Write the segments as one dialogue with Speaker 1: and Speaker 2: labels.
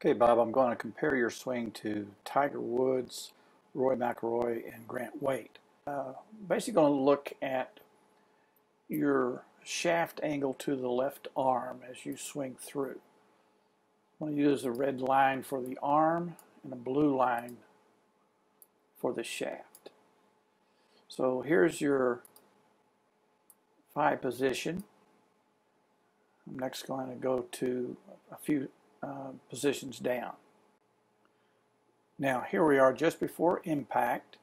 Speaker 1: Okay, Bob, I'm going to compare your swing to Tiger Woods, Roy McIlroy, and Grant Wade. Basically going to look at your shaft angle to the left arm as you swing through. I'm going to use a red line for the arm and a blue line for the shaft. So here's your 5 position. I'm next going to go to a few positions down. Now here we are just before impact.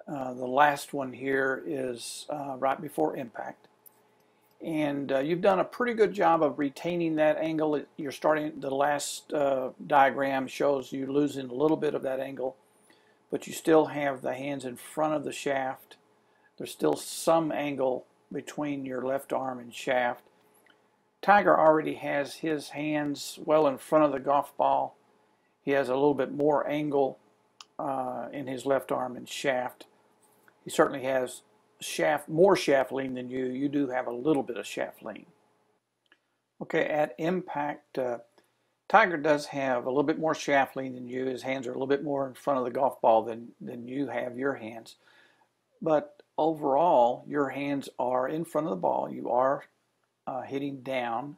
Speaker 1: The last one here is right before impact, and you've done a pretty good job of retaining that angle. You're starting, the last diagram shows you losing a little bit of that angle, but you still have the hands in front of the shaft. There's still some angle between your left arm and shaft. Tiger already has his hands well in front of the golf ball. He has a little bit more angle in his left arm and shaft. He certainly has more shaft lean than you. You do have a little bit of shaft lean. Okay, at impact, Tiger does have a little bit more shaft lean than you. His hands are a little bit more in front of the golf ball than you have your hands. But overall, your hands are in front of the ball. You are hitting down.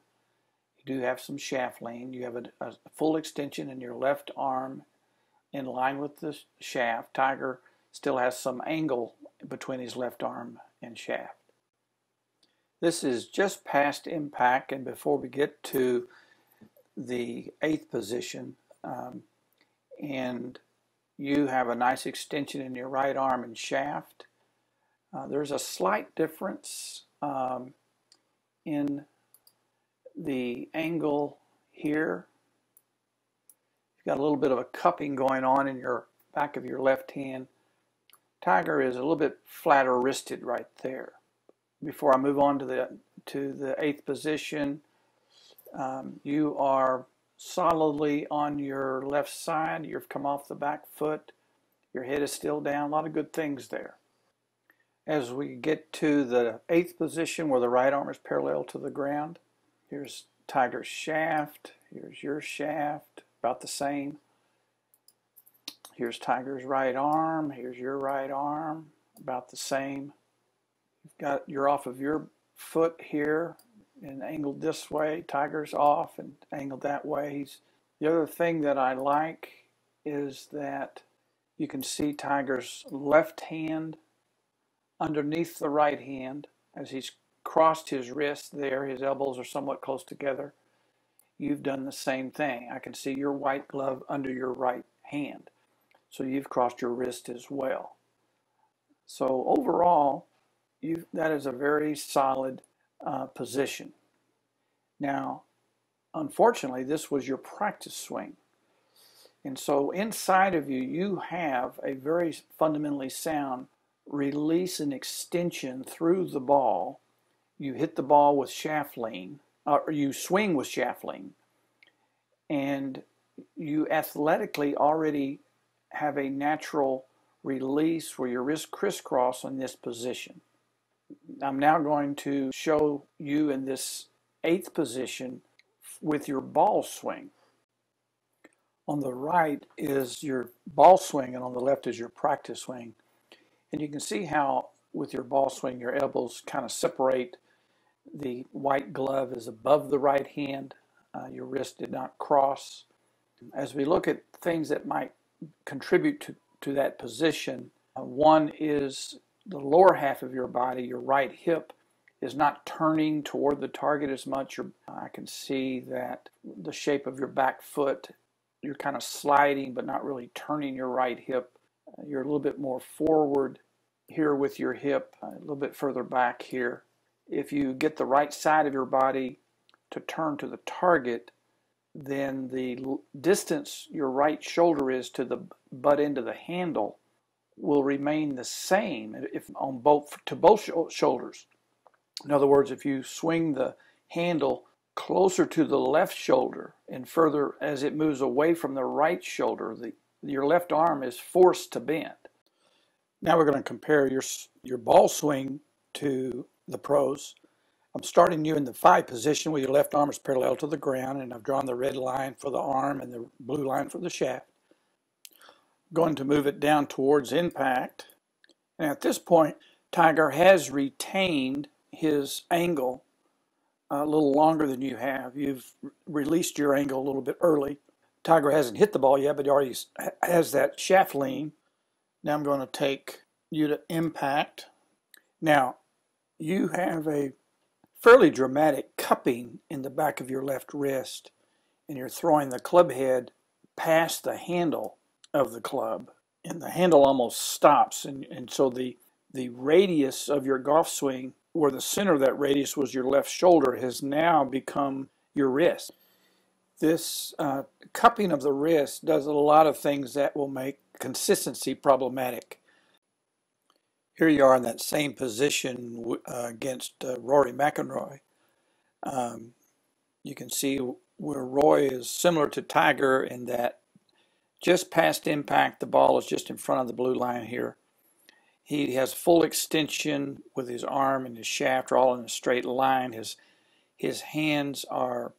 Speaker 1: You do have some shaft lean. You have a full extension in your left arm in line with the shaft. Tiger still has some angle between his left arm and shaft. This is just past impact and before we get to the 8th position, and you have a nice extension in your right arm and shaft. There's a slight difference in the angle here. You've got a little bit of a cupping going on in your back of your left hand. Tiger is a little bit flatter wristed right there. Before I move on to the 8th position, you are solidly on your left side. You've come off the back foot. Your head is still down. A lot of good things there. As we get to the 8th position where the right arm is parallel to the ground, here's Tiger's shaft. Here's your shaft, about the same. Here's Tiger's right arm. Here's your right arm, about the same. You're off of your foot here and angled this way. Tiger's off and angled that way. The other thing that I like is that you can see Tiger's left hand underneath the right hand as he's crossed his wrist there. His elbows are somewhat close together. You've done the same thing. I can see your white glove under your right hand. So you've crossed your wrist as well. So overall, that is a very solid position. Now, unfortunately, this was your practice swing. And so inside of you, you have a very fundamentally sound release and extension through the ball. You hit the ball with shaft lean, or you swing with shaft lean, and you athletically already have a natural release where your wrists crisscross in this position. I'm now going to show you in this 8th position with your ball swing. On the right is your ball swing and on the left is your practice swing. And you can see how with your ball swing your elbows kind of separate. The white glove is above the right hand. Your wrist did not cross. As we look at things that might contribute to that position, one is the lower half of your body. Your right hip is not turning toward the target as much. I can see that the shape of your back foot, you're kind of sliding but not really turning your right hip. You're a little bit more forward here with your hip, a little bit further back here. If you get the right side of your body to turn to the target, then the distance your right shoulder is to the butt end of the handle will remain the same to both shoulders. In other words, if you swing the handle closer to the left shoulder and further as it moves away from the right shoulder, your left arm is forced to bend. Now we're going to compare your ball swing to the pros. I'm starting you in the 5 position where your left arm is parallel to the ground, and I've drawn the red line for the arm and the blue line for the shaft. I'm going to move it down towards impact. And at this point, Tiger has retained his angle a little longer than you have. You've released your angle a little bit early. Tiger hasn't hit the ball yet, but he already has that shaft lean. Now I'm going to take you to impact. Now, you have a fairly dramatic cupping in the back of your left wrist, and you're throwing the club head past the handle of the club, and the handle almost stops, and so the radius of your golf swing, where the center of that radius was your left shoulder, has now become your wrist. This cupping of the wrist does a lot of things that will make consistency problematic. Here you are in that same position against Rory McIlroy. You can see where Roy is similar to Tiger in that just past impact, the ball is just in front of the blue line here. He has full extension with his arm and his shaft are all in a straight line. His hands are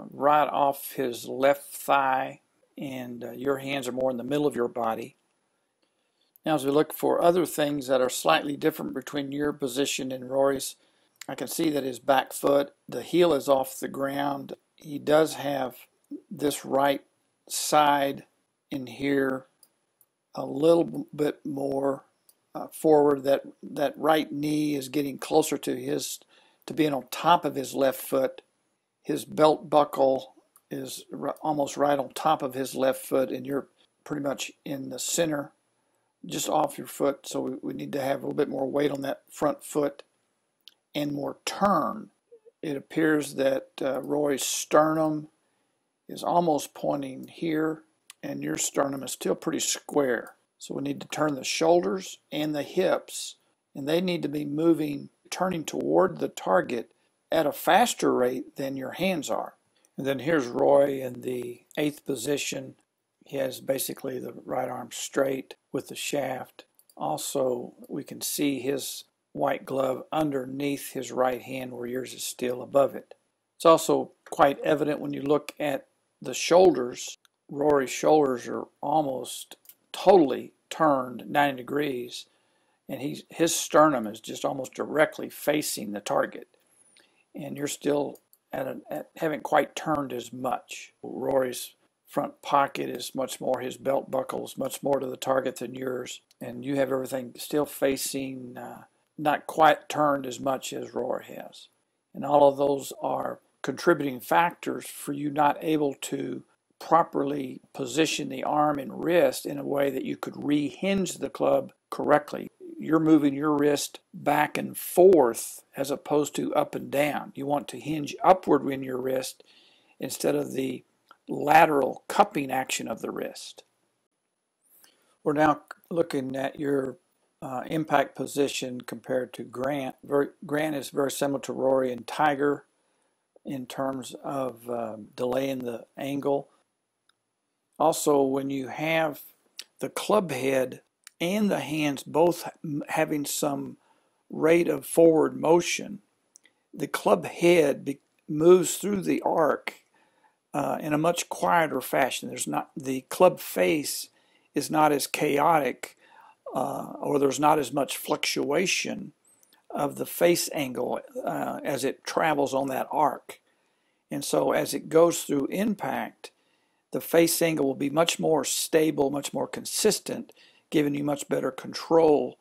Speaker 1: right off his left thigh, and your hands are more in the middle of your body. Now, as we look for other things that are slightly different between your position and Rory's, I can see that his back foot, the heel is off the ground. He does have this right side in here a little bit more forward. That right knee is getting closer to being on top of his left foot. His belt buckle is almost right on top of his left foot, and you're pretty much in the center, just off your foot. So we need to have a little bit more weight on that front foot and more turn. It appears that Roy's sternum is almost pointing here, and your sternum is still pretty square. So we need to turn the shoulders and the hips, and they need to be turning toward the target at a faster rate than your hands are. And then here's Roy in the 8th position. He has basically the right arm straight with the shaft. Also, we can see his white glove underneath his right hand where yours is still above it. It's also quite evident when you look at the shoulders. Rory's shoulders are almost totally turned 90 degrees, and his sternum is just almost directly facing the target. And you're still haven't quite turned as much. Rory's front pocket is much more, his belt buckle is much more to the target than yours, and you have everything still facing, not quite turned as much as Rory has. And all of those are contributing factors for you not able to properly position the arm and wrist in a way that you could rehinge the club correctly. You're moving your wrist back and forth as opposed to up and down. You want to hinge upward in your wrist instead of the lateral cupping action of the wrist. We're now looking at your impact position compared to Grant. Grant is very similar to Rory and Tiger in terms of delaying the angle. Also, when you have the club head and the hands both having some rate of forward motion, the club head moves through the arc in a much quieter fashion. The club face is not as chaotic, or there's not as much fluctuation of the face angle as it travels on that arc. And so as it goes through impact, the face angle will be much more stable, much more consistent, giving you much better control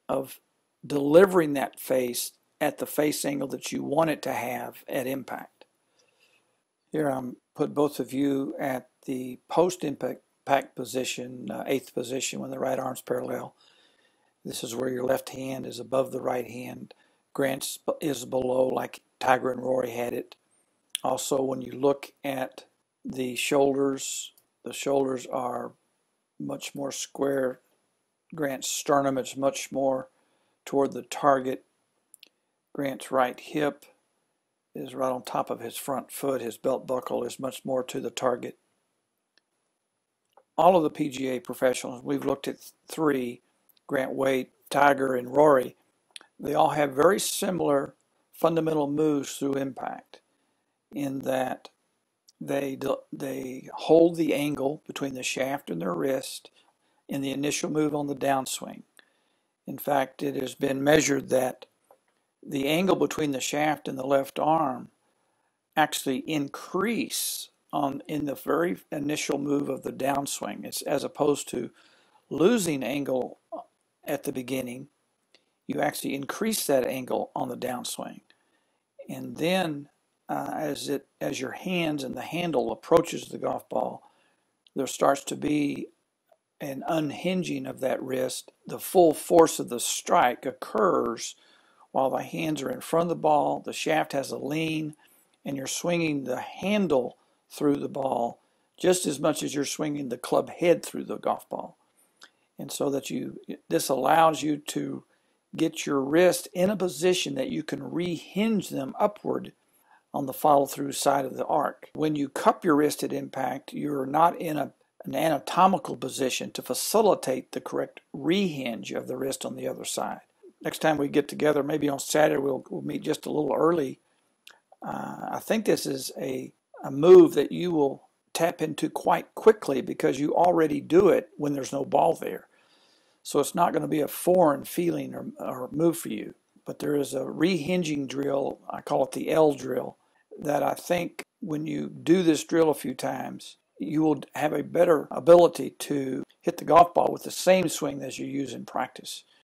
Speaker 1: of delivering that face at the face angle that you want it to have at impact. Here I'm put both of you at the post-impact position, 8th position, when the right arm's parallel. This is where your left hand is above the right hand. Grant's is below, like Tiger and Rory had it. Also, when you look at the shoulders are much more square. Grant's sternum is much more toward the target. Grant's right hip is right on top of his front foot. His belt buckle is much more to the target. All of the PGA professionals, we've looked at 3, Grant Wade, Tiger, and Rory, they all have very similar fundamental moves through impact, in that they hold the angle between the shaft and their wrist in the initial move on the downswing. In fact, it has been measured that the angle between the shaft and the left arm actually increase in the very initial move of the downswing. It's as opposed to losing angle at the beginning, you actually increase that angle on the downswing. And then as your hands and the handle approaches the golf ball, there starts to be an unhinging of that wrist. The full force of the strike occurs while the hands are in front of the ball, the shaft has a lean, and you're swinging the handle through the ball just as much as you're swinging the club head through the golf ball. And so that this allows you to get your wrist in a position that you can rehinge them upward on the follow-through side of the arc. When you cup your wrist at impact, you're not in an anatomical position to facilitate the correct rehinge of the wrist on the other side. Next time we get together, maybe on Saturday, we'll meet just a little early. I think this is a move that you will tap into quite quickly because you already do it when there's no ball there. So it's not going to be a foreign feeling or move for you. But there is a rehinging drill, I call it the L drill, that I think when you do this drill a few times, you will have a better ability to hit the golf ball with the same swing as you use in practice.